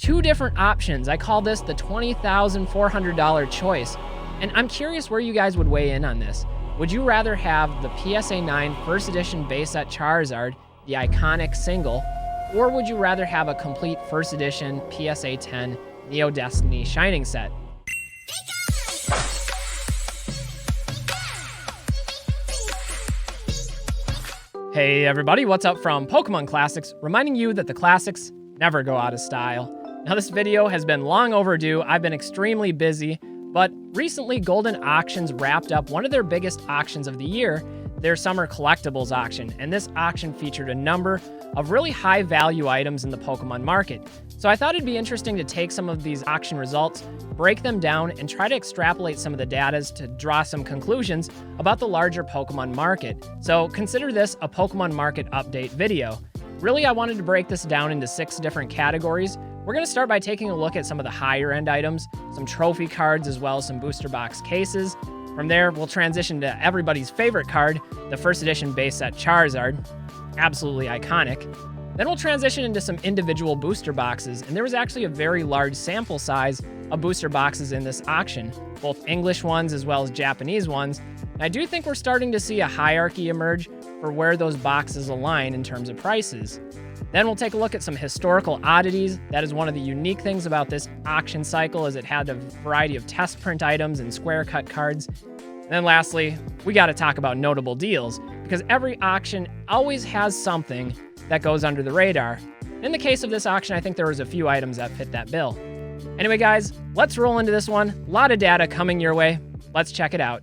two different options. I call this the $20,400 choice. And I'm curious where you guys would weigh in on this. Would you rather have the PSA 9 first edition base set Charizard, the iconic single, or would you rather have a complete first edition PSA 10 Neo Destiny Shining set? Hey everybody, what's up from Pokemon Classics, reminding you that the classics never go out of style. Now this video has been long overdue, I've been extremely busy, but recently Goldin Auctions wrapped up one of their biggest auctions of the year, their summer collectibles auction, and this auction featured a number of really high value items in the Pokemon market. So I thought it'd be interesting to take some of these auction results, break them down, and try to extrapolate some of the data to draw some conclusions about the larger Pokemon market. So consider this a Pokemon market update video. Really, I wanted to break this down into 6 different categories. We're going to start by taking a look at some of the higher end items, some trophy cards, as well as some booster box cases. From there, we'll transition to everybody's favorite card, the first edition base set Charizard. Absolutely iconic. Then we'll transition into some individual booster boxes, and there was actually a very large sample size of booster boxes in this auction, both English ones as well as Japanese ones. And I do think we're starting to see a hierarchy emerge for where those boxes align in terms of prices. Then we'll take a look at some historical oddities. That is one of the unique things about this auction cycle, as it had a variety of test print items and square cut cards. And then lastly, we got to talk about notable deals, because every auction always has something that goes under the radar. In the case of this auction, I think there was a few items that fit that bill. Anyway, guys, let's roll into this one. A lot of data coming your way. Let's check it out.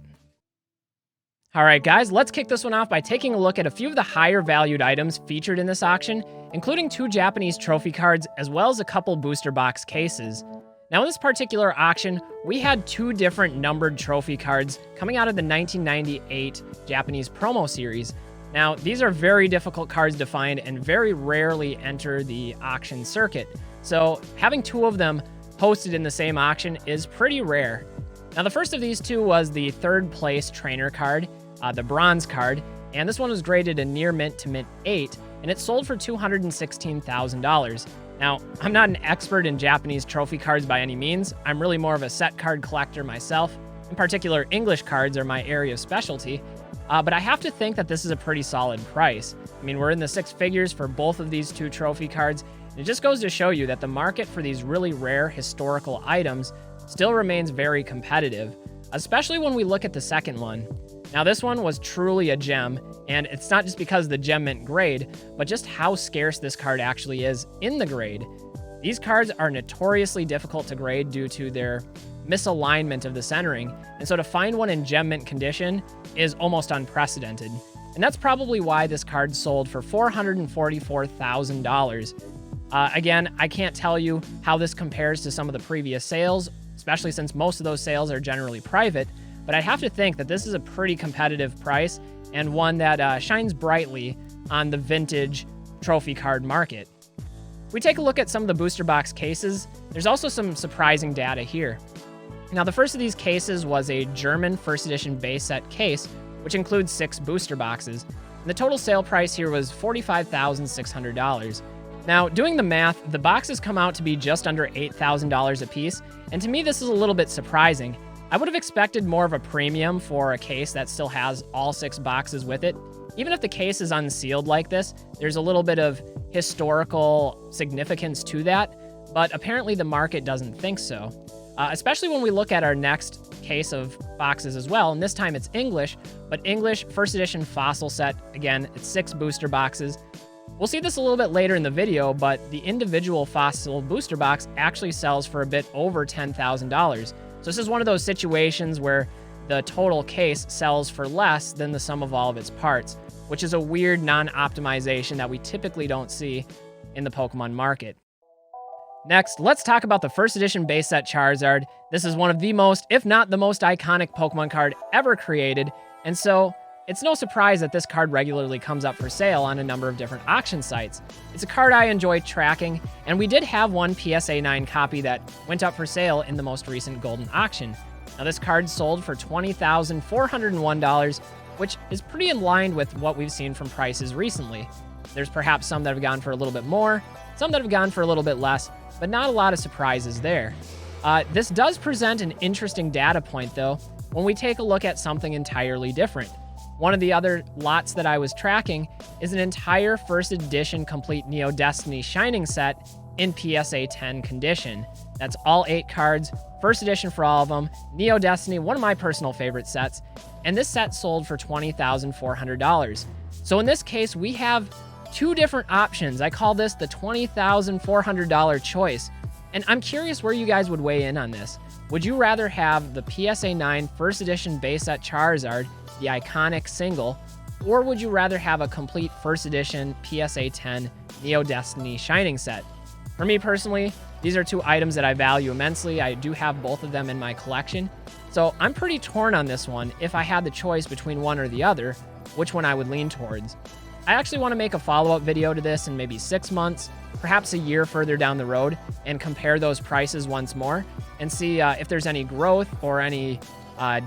All right, guys, let's kick this one off by taking a look at a few of the higher valued items featured in this auction, including 2 Japanese trophy cards, as well as a couple booster box cases. Now, in this particular auction, we had 2 different numbered trophy cards coming out of the 1998 Japanese promo series. Now, these are very difficult cards to find and very rarely enter the auction circuit. So having 2 of them posted in the same auction is pretty rare. Now, the first of these 2 was the 3rd place trainer card, the bronze card, and this one was graded a near mint to mint 8, and it sold for $216,000. Now, I'm not an expert in Japanese trophy cards by any means. I'm really more of a set card collector myself. In particular, English cards are my area of specialty. But I have to think that this is a pretty solid price. I mean, we're in the 6 figures for both of these 2 trophy cards, and it just goes to show you that the market for these really rare historical items still remains very competitive, especially when we look at the second one. Now, this one was truly a gem, and it's not just because the gem mint grade, but just how scarce this card actually is in the grade. These cards are notoriously difficult to grade due to their misalignment of the centering, and so to find one in gem mint condition is almost unprecedented. And that's probably why this card sold for $444,000. Again, I can't tell you how this compares to some of the previous sales, especially since most of those sales are generally private, but I have to think that this is a pretty competitive price and one that shines brightly on the vintage trophy card market. If we take a look at some of the booster box cases, there's also some surprising data here. Now, the first of these cases was a German first edition base set case, which includes 6 booster boxes. And the total sale price here was $45,600. Now, doing the math, the boxes come out to be just under $8,000 a piece, and to me this is a little bit surprising. I would have expected more of a premium for a case that still has all 6 boxes with it. Even if the case is unsealed like this, there's a little bit of historical significance to that, but apparently the market doesn't think so. Especially when we look at our next case of boxes as well, and this time it's English, but English first edition fossil set, again, it's 6 booster boxes. We'll see this a little bit later in the video, but the individual fossil booster box actually sells for a bit over $10,000. So this is one of those situations where the total case sells for less than the sum of all of its parts, which is a weird non-optimization that we typically don't see in the Pokemon market. Next, let's talk about the first edition base set Charizard. This is one of the most, if not the most iconic Pokemon card ever created, and so it's no surprise that this card regularly comes up for sale on a number of different auction sites. It's a card I enjoy tracking, and we did have one PSA 9 copy that went up for sale in the most recent Goldin auction. Now, this card sold for $20,401, which is pretty in line with what we've seen from prices recently. There's perhaps some that have gone for a little bit more, some that have gone for a little bit less, but not a lot of surprises there. This does present an interesting data point, though, when we take a look at something entirely different. One of the other lots that I was tracking is an entire first edition complete Neo Destiny Shining set in PSA 10 condition. That's all 8 cards, first edition for all of them, Neo Destiny, one of my personal favorite sets, and this set sold for $20,400. So in this case, we have 2 different options. I call this the $20,400 choice. And I'm curious where you guys would weigh in on this. Would you rather have the PSA 9 first edition base set Charizard, the iconic single, or would you rather have a complete first edition PSA 10 Neo Destiny Shining set? For me personally, these are 2 items that I value immensely. I do have both of them in my collection. So I'm pretty torn on this one. If I had the choice between one or the other, which one I would lean towards. I actually want to make a follow-up video to this in maybe 6 months, perhaps a year further down the road, and compare those prices once more and see if there's any growth or any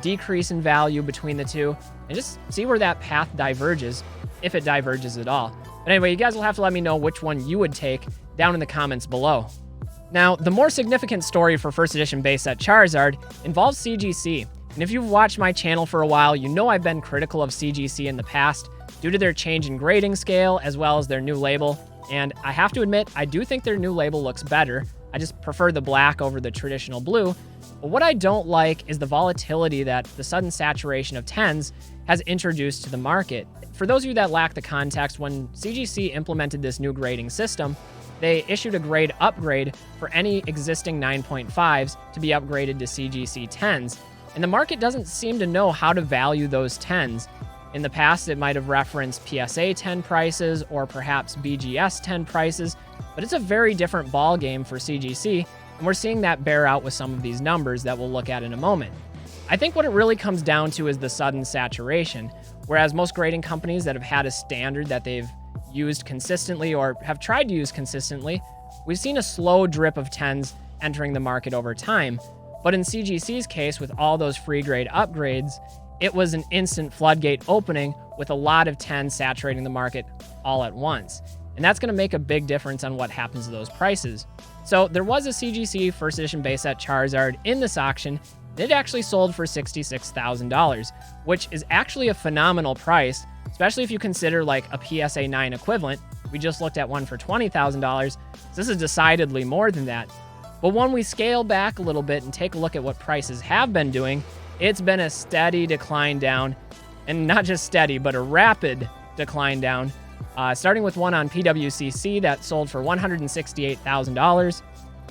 decrease in value between the two, and just see where that path diverges, if it diverges at all. But anyway, you guys will have to let me know which one you would take down in the comments below. Now, the more significant story for first edition base set Charizard involves CGC. And if you've watched my channel for a while, you know I've been critical of CGC in the past due to their change in grading scale as well as their new label. And I have to admit, I do think their new label looks better. I just prefer the black over the traditional blue. But what I don't like is the volatility that the sudden saturation of 10s has introduced to the market. For those of you that lack the context, when CGC implemented this new grading system, they issued a grade upgrade for any existing 9.5s to be upgraded to CGC 10s. And the market doesn't seem to know how to value those 10s. In the past, it might have referenced PSA 10 prices or perhaps BGS 10 prices, but it's a very different ball game for CGC, and we're seeing that bear out with some of these numbers that we'll look at in a moment. I think what it really comes down to is the sudden saturation, whereas most grading companies that have had a standard that they've used consistently or have tried to use consistently, we've seen a slow drip of 10s entering the market over time. But in CGC's case, with all those free grade upgrades, it was an instant floodgate opening with a lot of 10s saturating the market all at once. And that's going to make a big difference on what happens to those prices. So there was a CGC first edition base set Charizard in this auction. It actually sold for $66,000, which is actually a phenomenal price, especially if you consider like a PSA 9 equivalent. We just looked at one for $20,000. So this is decidedly more than that. But when we scale back a little bit and take a look at what prices have been doing, it's been a steady decline down, and not just steady, but a rapid decline down, starting with one on PWCC that sold for $168,000.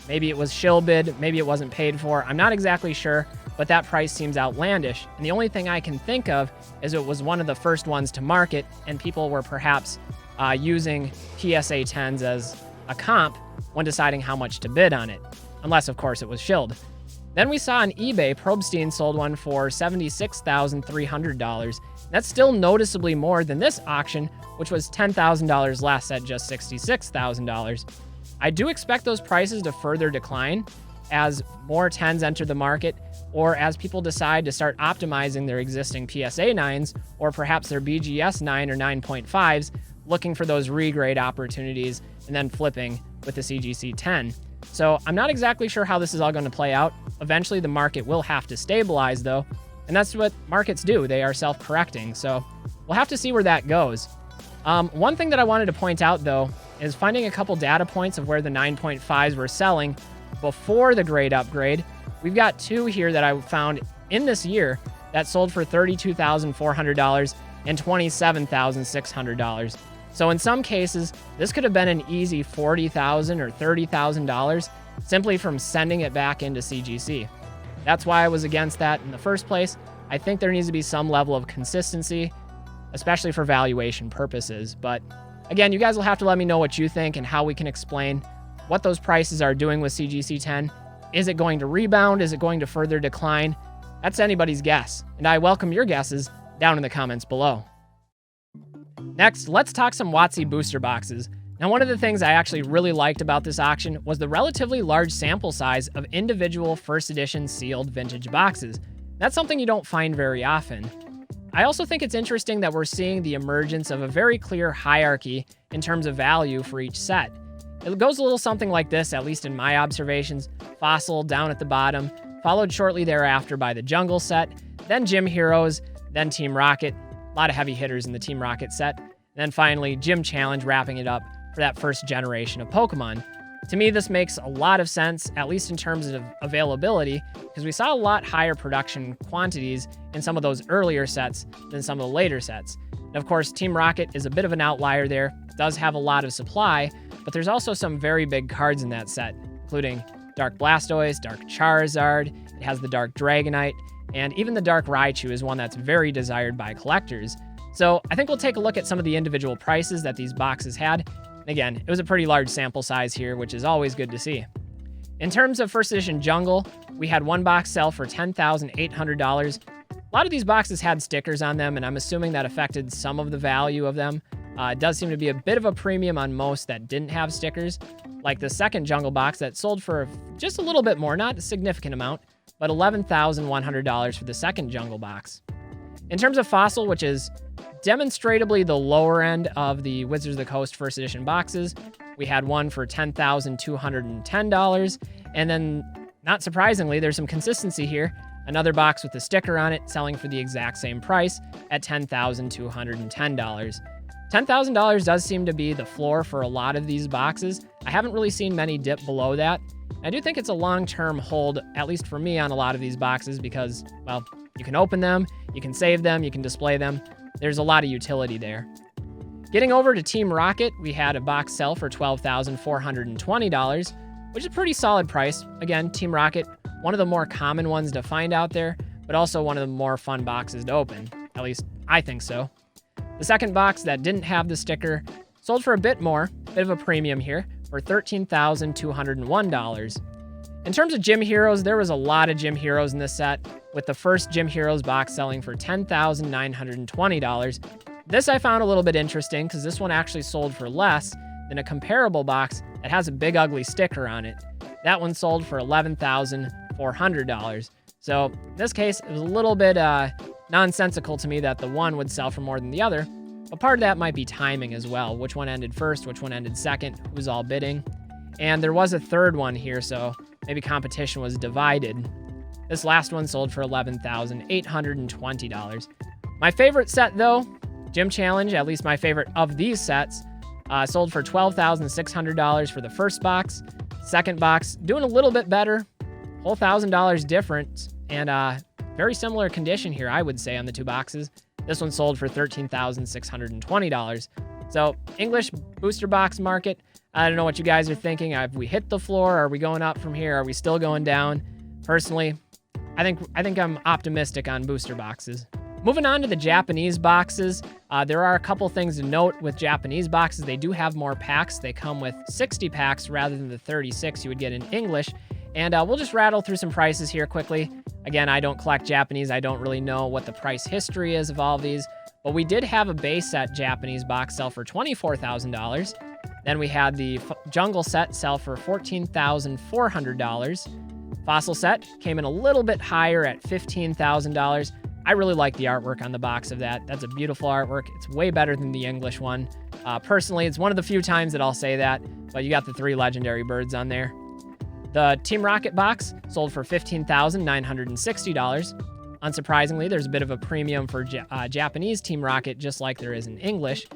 Maybe it was shill bid, maybe it wasn't paid for. I'm not exactly sure, but that price seems outlandish. And the only thing I can think of is it was one of the first ones to market, and people were perhaps using PSA 10s as a comp when deciding how much to bid on it, unless, of course, it was shilled. Then we saw on eBay, Probstein sold one for $76,300. That's still noticeably more than this auction, which was $10,000 less at just $66,000. I do expect those prices to further decline as more 10s enter the market, or as people decide to start optimizing their existing PSA 9s, or perhaps their BGS 9 or 9.5s, looking for those regrade opportunities and then flipping with the CGC 10. So I'm not exactly sure how this is all going to play out. Eventually the market will have to stabilize though, and that's what markets do. They are self-correcting, so we'll have to see where that goes. One thing that I wanted to point out though is finding a couple data points of where the 9.5s were selling before the grade upgrade. We've got 2 here that I found in this year that sold for $32,400 and $27,600. So in some cases, this could have been an easy $40,000 or $30,000 simply from sending it back into CGC. That's why I was against that in the first place. I think there needs to be some level of consistency, especially for valuation purposes. But again, you guys will have to let me know what you think and how we can explain what those prices are doing with CGC 10. Is it going to rebound? Is it going to further decline? That's anybody's guess, and I welcome your guesses down in the comments below. Next, let's talk some WOTC booster boxes. Now, one of the things I actually really liked about this auction was the relatively large sample size of individual first edition sealed vintage boxes. That's something you don't find very often. I also think it's interesting that we're seeing the emergence of a very clear hierarchy in terms of value for each set. It goes a little something like this, at least in my observations. Fossil down at the bottom, followed shortly thereafter by the Jungle set, then Gym Heroes, then Team Rocket. A lot of heavy hitters in the Team Rocket set. And then finally, Gym Challenge wrapping it up for that first generation of Pokemon. To me, this makes a lot of sense, at least in terms of availability, because we saw a lot higher production quantities in some of those earlier sets than some of the later sets. And of course, Team Rocket is a bit of an outlier there, does have a lot of supply, but there's also some very big cards in that set, including Dark Blastoise, Dark Charizard, it has the Dark Dragonite, and even the Dark Raichu is one that's very desired by collectors. So I think we'll take a look at some of the individual prices that these boxes had. Again, it was a pretty large sample size here, which is always good to see. In terms of first edition Jungle, we had one box sell for $10,800. A lot of these boxes had stickers on them, and I'm assuming that affected some of the value of them. It does seem to be a bit of a premium on most that didn't have stickers, like the second Jungle box that sold for just a little bit more, not a significant amount, but $11,100 for the second Jungle box. In terms of Fossil, which is demonstrably the lower end of the Wizards of the Coast first edition boxes, we had one for $10,210, and then, not surprisingly, there's some consistency here. Another box with a sticker on it selling for the exact same price at $10,210. $10,000 does seem to be the floor for a lot of these boxes. I haven't really seen many dip below that. I do think it's a long-term hold, at least for me, on a lot of these boxes because, well, you can open them, you can save them, you can display them. There's a lot of utility there. Getting over to Team Rocket, we had a box sell for $12,420, which is a pretty solid price. Again, Team Rocket, one of the more common ones to find out there, but also one of the more fun boxes to open. At least, I think so. The second box that didn't have the sticker sold for a bit more, bit of a premium here, for $13,201. In terms of Gym Heroes, there was a lot of Gym Heroes in this set, with the first Gym Heroes box selling for $10,920. This I found a little bit interesting because this one actually sold for less than a comparable box that has a big ugly sticker on it. That one sold for $11,400. So in this case, it was a little bit nonsensical to me that the one would sell for more than the other, but part of that might be timing as well. Which one ended first, which one ended second, who was all bidding. And there was a third one here, so maybe competition was divided. This last one sold for $11,820. My favorite set, though, Gym Challenge, at least my favorite of these sets, sold for $12,600 for the first box. Second box, doing a little bit better, whole $1,000 difference, and very similar condition here, I would say, on the two boxes. This one sold for $13,620. So, English booster box market, I don't know what you guys are thinking. Have we hit the floor? Are we going up from here? Are we still going down? Personally, I think I'm optimistic on booster boxes. Moving on to the Japanese boxes, there are a couple things to note with Japanese boxes. They do have more packs. They come with 60 packs rather than the 36 you would get in English. And we'll just rattle through some prices here quickly. Again, I don't collect Japanese. I don't really know what the price history is of all of these. But we did have a base set Japanese box sell for $24,000. Then we had the Jungle set sell for $14,400. Fossil set came in a little bit higher at $15,000. I really like the artwork on the box of that. That's a beautiful artwork. It's way better than the English one. Personally, it's one of the few times that I'll say that, but you got the 3 legendary birds on there. The Team Rocket box sold for $15,960. Unsurprisingly, there's a bit of a premium for Japanese Team Rocket, just like there is in English.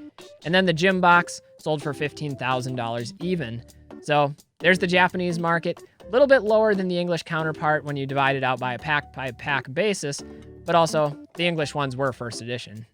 And then the Gym box sold for $15,000 even. So there's the Japanese market. A little bit lower than the English counterpart when you divide it out by a pack basis, but also the English ones were first edition.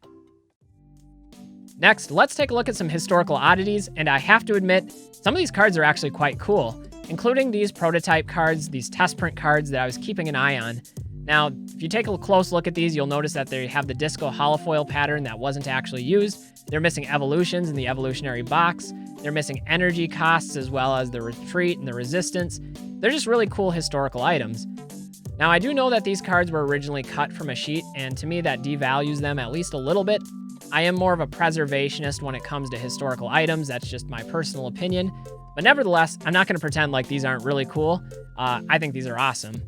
Next, let's take a look at some historical oddities, and I have to admit, some of these cards are actually quite cool, including these prototype cards, these test print cards that I was keeping an eye on. Now, if you take a close look at these, you'll notice that they have the disco holofoil pattern that wasn't actually used. They're missing evolutions in the evolutionary box. They're missing energy costs as well as the retreat and the resistance. They're just really cool historical items. Now, I do know that these cards were originally cut from a sheet, and to me that devalues them at least a little bit. I am more of a preservationist when it comes to historical items. That's just my personal opinion. But nevertheless, I'm not going to pretend like these aren't really cool. I think these are awesome.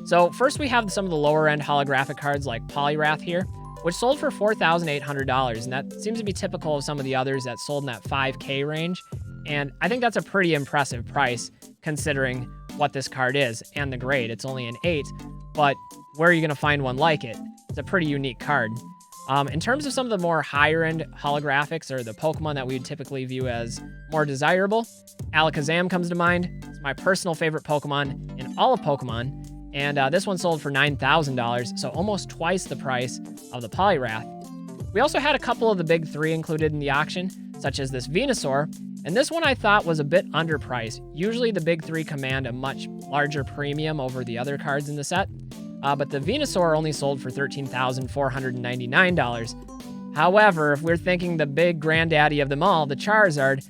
So first we have some of the lower end holographic cards like Poliwrath here. which sold for $4,800, and that seems to be typical of some of the others that sold in that 5K range, and I think that's a pretty impressive price considering what this card is and the grade. It's only an 8, but where are you going to find one like it? It's a pretty unique card. In terms of some of the more higher-end holographics, or the Pokemon that we would typically view as more desirable, Alakazam comes to mind. It's my personal favorite Pokemon in all of Pokemon, and this one sold for $9,000, so almost twice the price of the Poliwrath. We also had a couple of the big 3 included in the auction, such as this Venusaur, and this one I thought was a bit underpriced. Usually the big 3 command a much larger premium over the other cards in the set, but the Venusaur only sold for $13,499. However, if we're thinking the big granddaddy of them all, the Charizard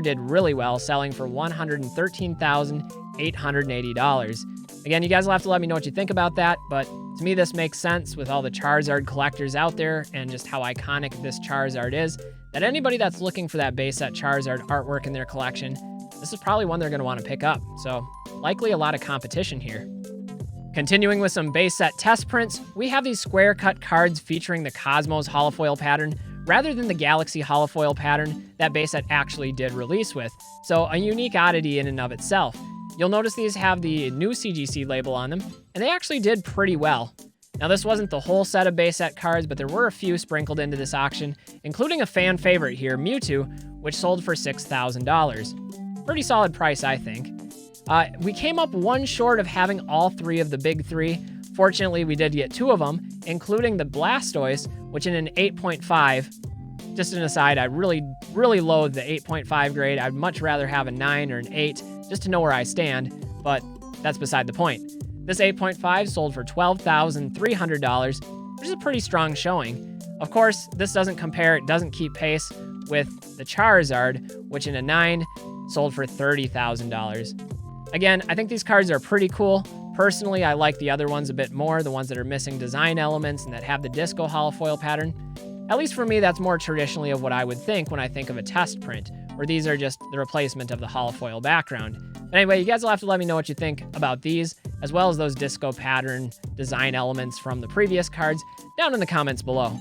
did really well, selling for $113,880. Again, you guys will have to let me know what you think about that, but to me this makes sense with all the Charizard collectors out there and just how iconic this Charizard is, that anybody that's looking for that base set Charizard artwork in their collection, this is probably one they're going to want to pick up. So likely a lot of competition here. Continuing with some base set test prints, we have these square cut cards featuring the Cosmos holofoil pattern rather than the Galaxy holofoil pattern that base set actually did release with. So a unique oddity in and of itself. You'll notice these have the new CGC label on them, and they actually did pretty well. Now this wasn't the whole set of base set cards, but there were a few sprinkled into this auction, including a fan favorite here, Mewtwo, which sold for $6,000. Pretty solid price, I think. We came up one short of having all 3 of the big 3. Fortunately, we did get 2 of them, including the Blastoise, which in an 8.5. Just an aside, I really loathe the 8.5 grade. I'd much rather have a 9 or an 8 just to know where I stand, but that's beside the point. This 8.5 sold for $12,300, which is a pretty strong showing. Of course, this doesn't compare, it doesn't keep pace with the Charizard, which in a 9 sold for $30,000. Again, I think these cards are pretty cool. Personally, I like the other ones a bit more, the ones that are missing design elements and that have the disco holofoil pattern. At least for me, that's more traditionally of what I would think when I think of a test print, where these are just the replacement of the holofoil background. But anyway, you guys will have to let me know what you think about these, as well as those disco pattern design elements from the previous cards, down in the comments below.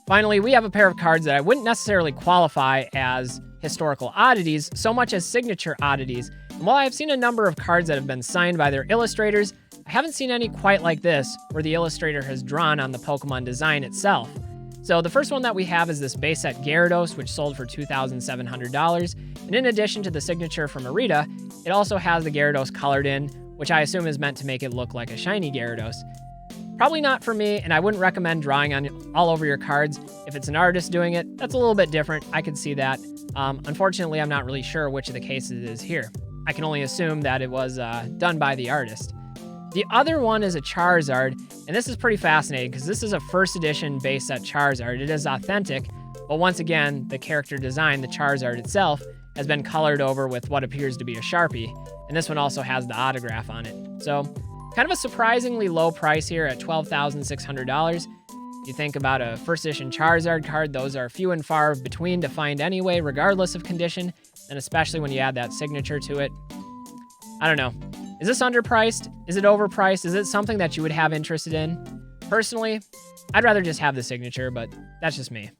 Finally, we have a pair of cards that I wouldn't necessarily qualify as historical oddities, so much as signature oddities. And while I've seen a number of cards that have been signed by their illustrators, I haven't seen any quite like this, where the illustrator has drawn on the Pokemon design itself. So the first one that we have is this base set Gyarados, which sold for $2,700. And in addition to the signature from Arita, it also has the Gyarados colored in, which I assume is meant to make it look like a shiny Gyarados. Probably not for me, and I wouldn't recommend drawing on all over your cards. If it's an artist doing it, that's a little bit different. I could see that. Unfortunately, I'm not really sure which of the cases it is here. I can only assume that it was done by the artist. The other one is a Charizard, and this is pretty fascinating because this is a first edition base set Charizard. It is authentic, but once again, the character design, the Charizard itself, has been colored over with what appears to be a Sharpie, and this one also has the autograph on it. So, kind of a surprisingly low price here at $12,600. You think about a first edition Charizard card, those are few and far between to find anyway, regardless of condition, and especially when you add that signature to it. I don't know. Is this underpriced? Is it overpriced? Is it something that you would have interested in? Personally, I'd rather just have the signature, but that's just me.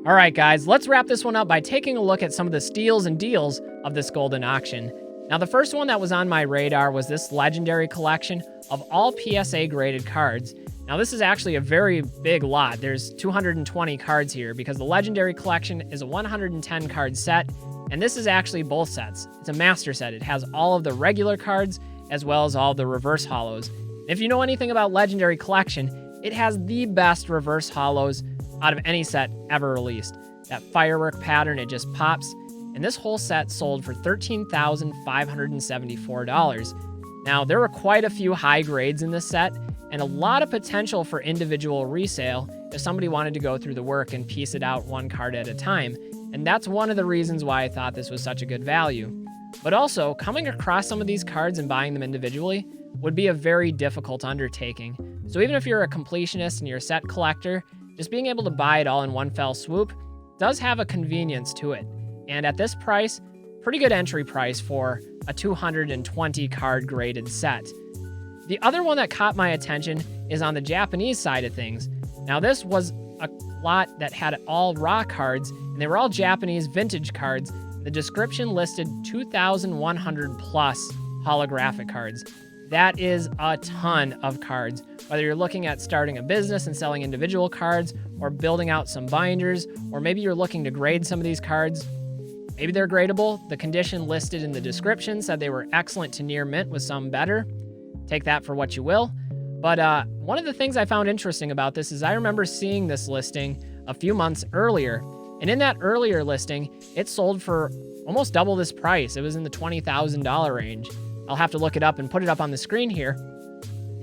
All right, guys, let's wrap this one up by taking a look at some of the steals and deals of this Goldin auction. Now, the first one that was on my radar was this legendary collection of all PSA graded cards. Now, this is actually a very big lot. There's 220 cards here because the legendary collection is a 110 card set, and this is actually both sets. It's a master set. It has all of the regular cards as well as all of the reverse holos. If you know anything about legendary collection, it has the best reverse holos out of any set ever released. That firework pattern, it just pops. And this whole set sold for $13,574. Now, there were quite a few high grades in this set, and a lot of potential for individual resale if somebody wanted to go through the work and piece it out one card at a time. And that's one of the reasons why I thought this was such a good value. But also, coming across some of these cards and buying them individually would be a very difficult undertaking. So even if you're a completionist and you're a set collector, just being able to buy it all in one fell swoop does have a convenience to it. And at this price, pretty good entry price for a 220 card graded set. The other one that caught my attention is on the Japanese side of things. Now, this was a lot that had all raw cards, and they were all Japanese vintage cards. The description listed 2,100 plus holographic cards. That is a ton of cards. Whether you're looking at starting a business and selling individual cards, or building out some binders, or maybe you're looking to grade some of these cards, maybe they're gradable. The condition listed in the description said they were excellent to near mint with some better. Take that for what you will. But one of the things I found interesting about this is I remember seeing this listing a few months earlier. And in that earlier listing, it sold for almost double this price. It was in the $20,000 range. I'll have to look it up and put it up on the screen here.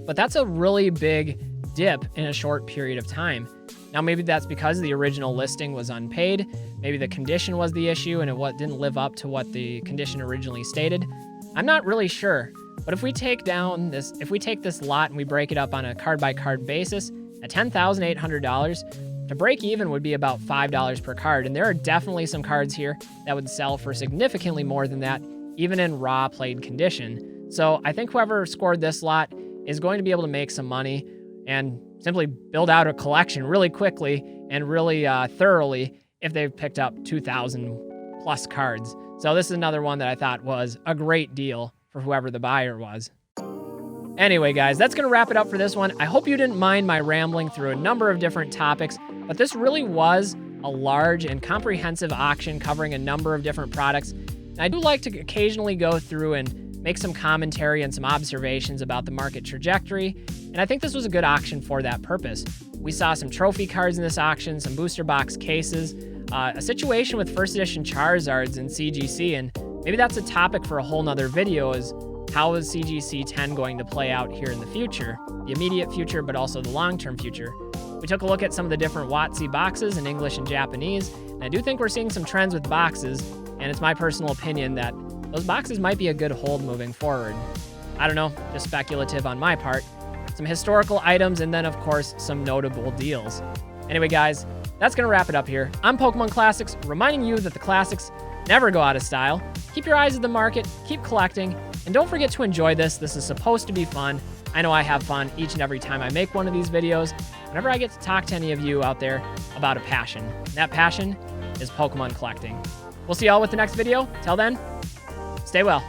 But that's a really big dip in a short period of time. Now, maybe that's because the original listing was unpaid. Maybe the condition was the issue and it didn't live up to what the condition originally stated. I'm not really sure. But if we take this lot and we break it up on a card-by-card basis, at $10,800, to break even would be about $5 per card. And there are definitely some cards here that would sell for significantly more than that, even in raw played condition. So I think whoever scored this lot is going to be able to make some money and simply build out a collection really quickly and really thoroughly if they've picked up 2,000 plus cards. So this is another one that I thought was a great deal for whoever the buyer was. Anyway, guys, that's going to wrap it up for this one. I hope you didn't mind my rambling through a number of different topics, but this really was a large and comprehensive auction covering a number of different products. And I do like to occasionally go through and make some commentary and some observations about the market trajectory, and I think this was a good auction for that purpose. We saw some trophy cards in this auction, some booster box cases, a situation with first edition Charizards and CGC, and maybe that's a topic for a whole nother video, is how is CGC 10 going to play out here in the future, the immediate future, but also the long-term future. We took a look at some of the different WOTC boxes in English and Japanese, and I do think we're seeing some trends with boxes, and it's my personal opinion that those boxes might be a good hold moving forward. I don't know, just speculative on my part. Some historical items, and then, of course, some notable deals. Anyway, guys, that's going to wrap it up here. I'm Pokemon Classics, reminding you that the classics never go out of style. Keep your eyes at the market, keep collecting, and don't forget to enjoy this. This is supposed to be fun. I know I have fun each and every time I make one of these videos, whenever I get to talk to any of you out there about a passion. And that passion is Pokemon collecting. We'll see y'all with the next video. Till then, stay well.